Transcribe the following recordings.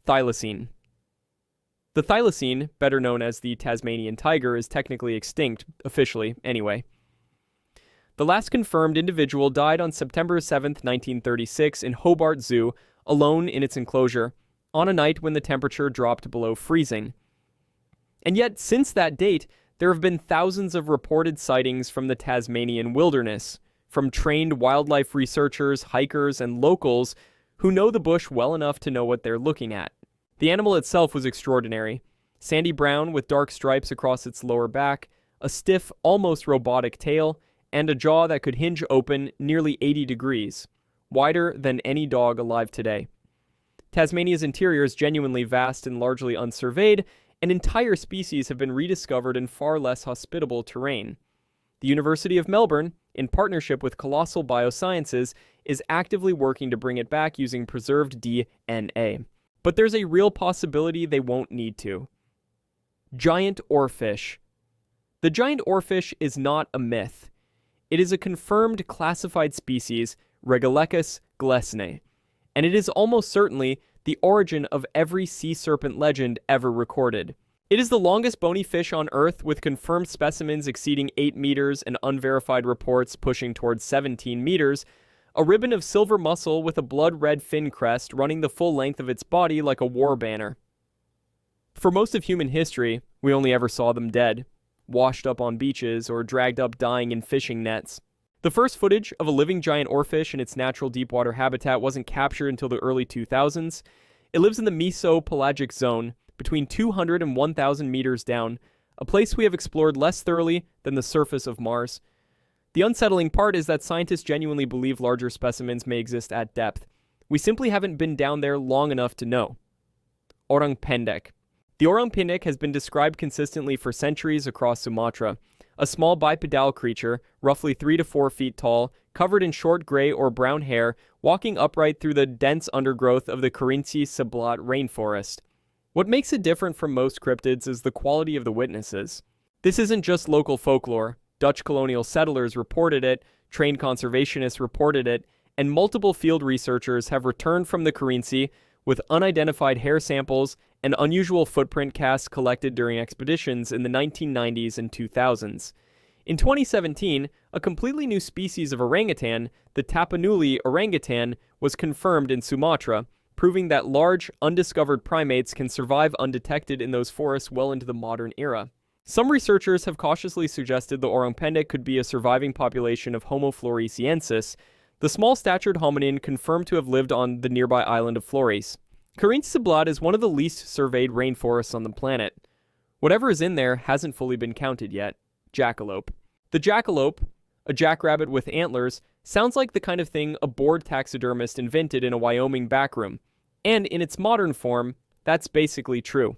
Thylacine. The thylacine, better known as the Tasmanian tiger, is technically extinct, officially, anyway. The last confirmed individual died on September 7, 1936 in Hobart Zoo, alone in its enclosure, on a night when the temperature dropped below freezing. And yet, since that date, there have been thousands of reported sightings from the Tasmanian wilderness, from trained wildlife researchers, hikers, and locals who know the bush well enough to know what they're looking at. The animal itself was extraordinary. Sandy brown with dark stripes across its lower back, a stiff, almost robotic tail, and a jaw that could hinge open nearly 80 degrees, wider than any dog alive today. Tasmania's interior is genuinely vast and largely unsurveyed, and entire species have been rediscovered in far less hospitable terrain. The University of Melbourne, in partnership with Colossal Biosciences, is actively working to bring it back using preserved DNA. But there's a real possibility they won't need to. Giant Orfish. The giant Orfish is not a myth. It is a confirmed classified species, Regalecus glesnae, and it is almost certainly the origin of every sea serpent legend ever recorded. It is the longest bony fish on Earth, with confirmed specimens exceeding 8 meters and unverified reports pushing towards 17 meters, a ribbon of silver muscle with a blood-red fin crest running the full length of its body like a war banner. For most of human history, we only ever saw them dead, washed up on beaches or dragged up dying in fishing nets. The first footage of a living giant oarfish in its natural deepwater habitat wasn't captured until the early 2000s. It lives in the mesopelagic zone, between 200 and 1,000 meters down, a place we have explored less thoroughly than the surface of Mars. The unsettling part is that scientists genuinely believe larger specimens may exist at depth. We simply haven't been down there long enough to know. Orurang Pendek. The Orurang Pendek has been described consistently for centuries across Sumatra. A small bipedal creature, roughly 3 to 4 feet tall, covered in short gray or brown hair, walking upright through the dense undergrowth of the Kerinci Sablat rainforest. What makes it different from most cryptids is the quality of the witnesses. This isn't just local folklore. Dutch colonial settlers reported it, trained conservationists reported it, and multiple field researchers have returned from the Kerinci with unidentified hair samples and unusual footprint casts collected during expeditions in the 1990s and 2000s. In 2017, a completely new species of orangutan, the Tapanuli orangutan, was confirmed in Sumatra, proving that large, undiscovered primates can survive undetected in those forests well into the modern era. Some researchers have cautiously suggested the Orurang Pendek could be a surviving population of Homo floresiensis, the small-statured hominin confirmed to have lived on the nearby island of Flores. Kerinci Sablat is one of the least surveyed rainforests on the planet. Whatever is in there hasn't fully been counted yet. Jackaloupe. The jackalope, a jackrabbit with antlers, sounds like the kind of thing a bored taxidermist invented in a Wyoming backroom. And in its modern form, that's basically true.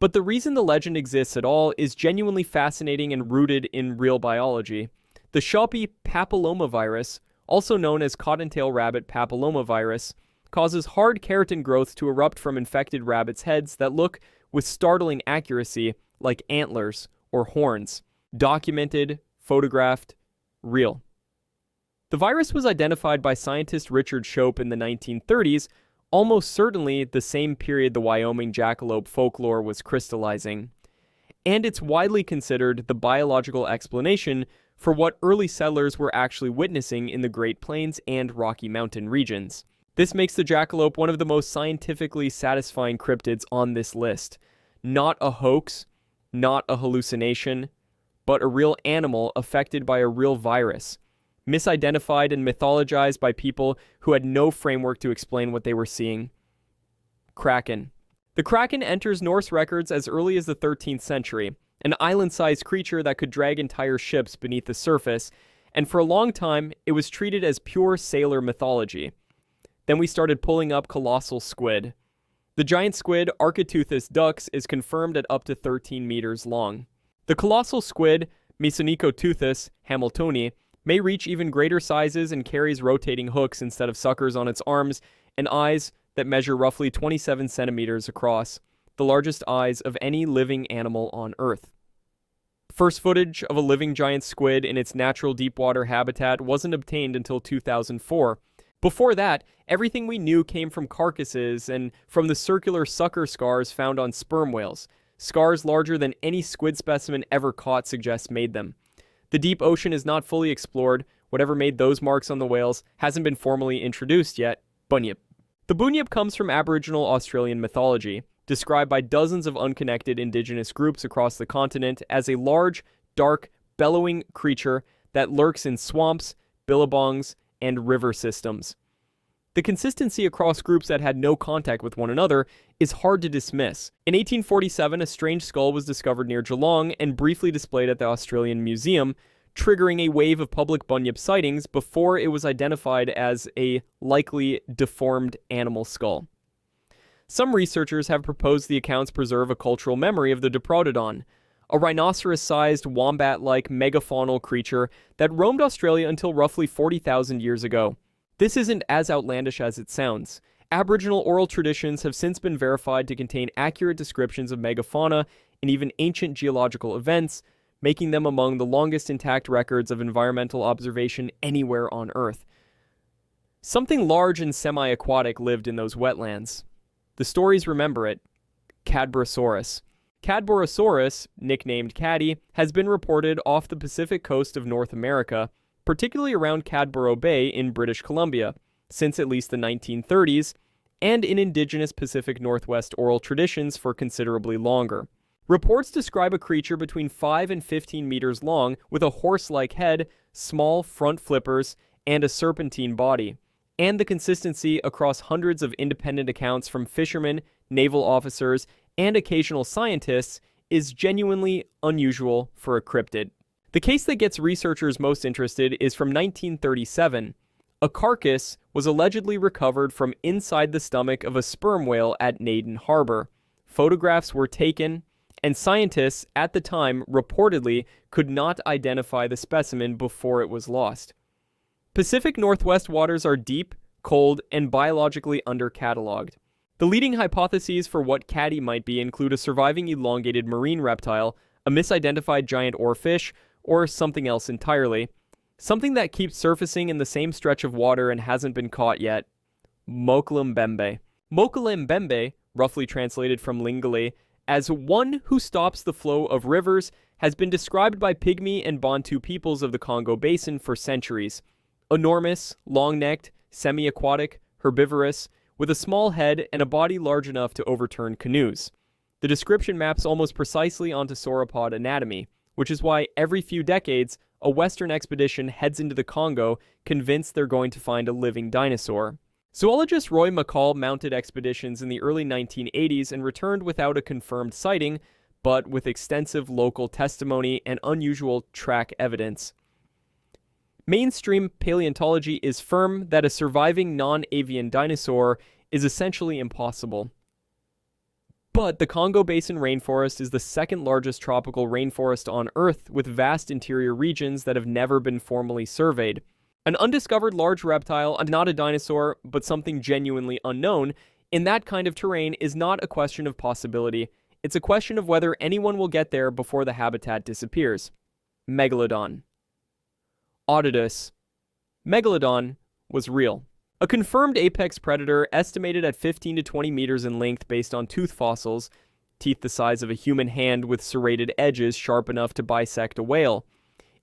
But the reason the legend exists at all is genuinely fascinating and rooted in real biology. The Shopee papillomavirus, also known as cottontail rabbit papillomavirus, causes hard keratin growth to erupt from infected rabbits' heads that look, with startling accuracy, like antlers or horns. Documented, photographed, real. The virus was identified by scientist Richard Shope in the 1930s, almost certainly the same period the Wyoming jackalope folklore was crystallizing. And it's widely considered the biological explanation for what early settlers were actually witnessing in the Great Plains and Rocky Mountain regions. This makes the jackalope one of the most scientifically satisfying cryptids on this list. Not a hoax, not a hallucination, but a real animal affected by a real virus, misidentified and mythologized by people who had no framework to explain what they were seeing. Kraken. The Kraken enters Norse records as early as the 13th century, an island-sized creature that could drag entire ships beneath the surface, and for a long time, it was treated as pure sailor mythology. Then we started pulling up colossal squid. The giant squid, Architeuthis dux, is confirmed at up to 13 meters long. The colossal squid, Misonicotuthis hamiltoni, may reach even greater sizes and carries rotating hooks instead of suckers on its arms and eyes that measure roughly 27 centimeters across, the largest eyes of any living animal on Earth. First footage of a living giant squid in its natural deepwater habitat wasn't obtained until 2004, Before that, everything we knew came from carcasses and from the circular sucker scars found on sperm whales. Scars larger than any squid specimen ever caught suggests made them. The deep ocean is not fully explored. Whatever made those marks on the whales hasn't been formally introduced yet. Bunyip. The bunyip comes from Aboriginal Australian mythology, described by dozens of unconnected indigenous groups across the continent as a large, dark, bellowing creature that lurks in swamps, billabongs, and river systems. The consistency across groups that had no contact with one another is hard to dismiss. In 1847, a strange skull was discovered near Geelong and briefly displayed at the Australian Museum, triggering a wave of public bunyip sightings before it was identified as a likely deformed animal skull. Some researchers have proposed the accounts preserve a cultural memory of the Diprotodon, a rhinoceros-sized, wombat-like megafaunal creature that roamed Australia until roughly 40,000 years ago. This isn't as outlandish as it sounds. Aboriginal oral traditions have since been verified to contain accurate descriptions of megafauna and even ancient geological events, making them among the longest intact records of environmental observation anywhere on Earth. Something large and semi-aquatic lived in those wetlands. The stories remember it. Cadbrasaurus. Cadbrasaurus, nicknamed Caddy, has been reported off the Pacific coast of North America, particularly around Cadboro Bay in British Columbia, since at least the 1930s, and in indigenous Pacific Northwest oral traditions for considerably longer. Reports describe a creature between 5 and 15 meters long with a horse-like head, small front flippers, and a serpentine body, and the consistency across hundreds of independent accounts from fishermen, naval officers, and occasional scientists is genuinely unusual for a cryptid. The case that gets researchers most interested is from 1937. A carcass was allegedly recovered from inside the stomach of a sperm whale at Naden Harbor. Photographs were taken, and scientists at the time reportedly could not identify the specimen before it was lost. Pacific Northwest waters are deep, cold, and biologically under-cataloged. The leading hypotheses for what Caddy might be include a surviving elongated marine reptile, a misidentified giant oarfish, or something else entirely. Something that keeps surfacing in the same stretch of water and hasn't been caught yet. Mokelembembe. Mokelembembe, roughly translated from Lingala, as one who stops the flow of rivers, has been described by Pygmy and Bantu peoples of the Congo Basin for centuries. Enormous, long-necked, semi-aquatic, herbivorous, with a small head and a body large enough to overturn canoes. The description maps almost precisely onto sauropod anatomy, which is why every few decades, a Western expedition heads into the Congo convinced they're going to find a living dinosaur. Zoologist Roy McCall mounted expeditions in the early 1980s and returned without a confirmed sighting, but with extensive local testimony and unusual track evidence. Mainstream paleontology is firm that a surviving non-avian dinosaur is essentially impossible. But the Congo Basin rainforest is the second largest tropical rainforest on Earth, with vast interior regions that have never been formally surveyed. An undiscovered large reptile, not a dinosaur, but something genuinely unknown, in that kind of terrain is not a question of possibility. It's a question of whether anyone will get there before the habitat disappears. Megalodon. Odidus. Megalodon was real. A confirmed apex predator estimated at 15 to 20 meters in length based on tooth fossils, teeth the size of a human hand with serrated edges sharp enough to bisect a whale.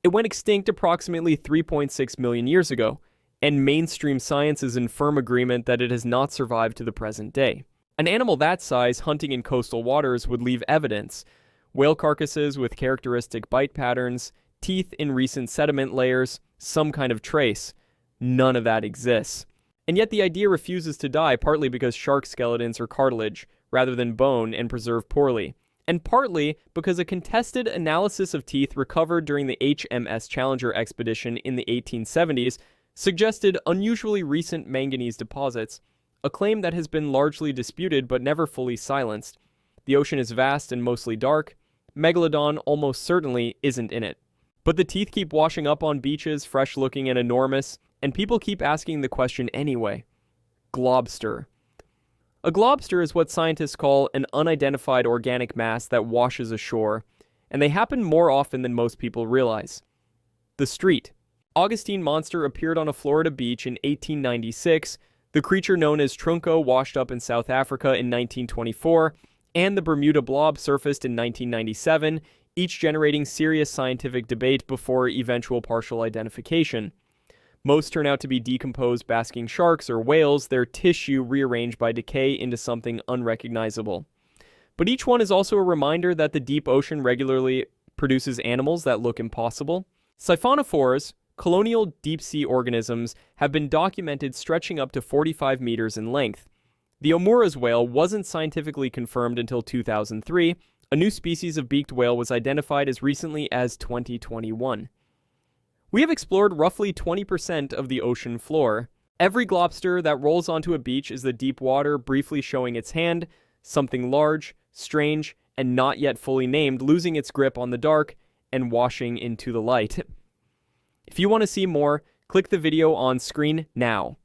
It went extinct approximately 3.6 million years ago, and mainstream science is in firm agreement that it has not survived to the present day. An animal that size hunting in coastal waters would leave evidence: whale carcasses with characteristic bite patterns, teeth in recent sediment layers, some kind of trace. None of that exists. And yet the idea refuses to die, partly because shark skeletons are cartilage rather than bone and preserve poorly, and partly because a contested analysis of teeth recovered during the HMS Challenger expedition in the 1870s suggested unusually recent manganese deposits, a claim that has been largely disputed but never fully silenced. The ocean is vast and mostly dark. Megalodon almost certainly isn't in it. But the teeth keep washing up on beaches, fresh-looking and enormous, and people keep asking the question anyway. Globster. A globster is what scientists call an unidentified organic mass that washes ashore, and they happen more often than most people realize. The street. Augustine monster appeared on a Florida beach in 1896, the creature known as Trunco washed up in South Africa in 1924, and the Bermuda blob surfaced in 1997, each generating serious scientific debate before eventual partial identification. Most turn out to be decomposed basking sharks or whales, their tissue rearranged by decay into something unrecognizable. But each one is also a reminder that the deep ocean regularly produces animals that look impossible. Siphonophores, colonial deep-sea organisms, have been documented stretching up to 45 meters in length. The Omura's whale wasn't scientifically confirmed until 2003. A new species of beaked whale was identified as recently as 2021. We have explored roughly 20% of the ocean floor. Every globster that rolls onto a beach is the deep water briefly showing its hand, something large, strange, and not yet fully named, losing its grip on the dark and washing into the light. If you want to see more, click the video on screen now.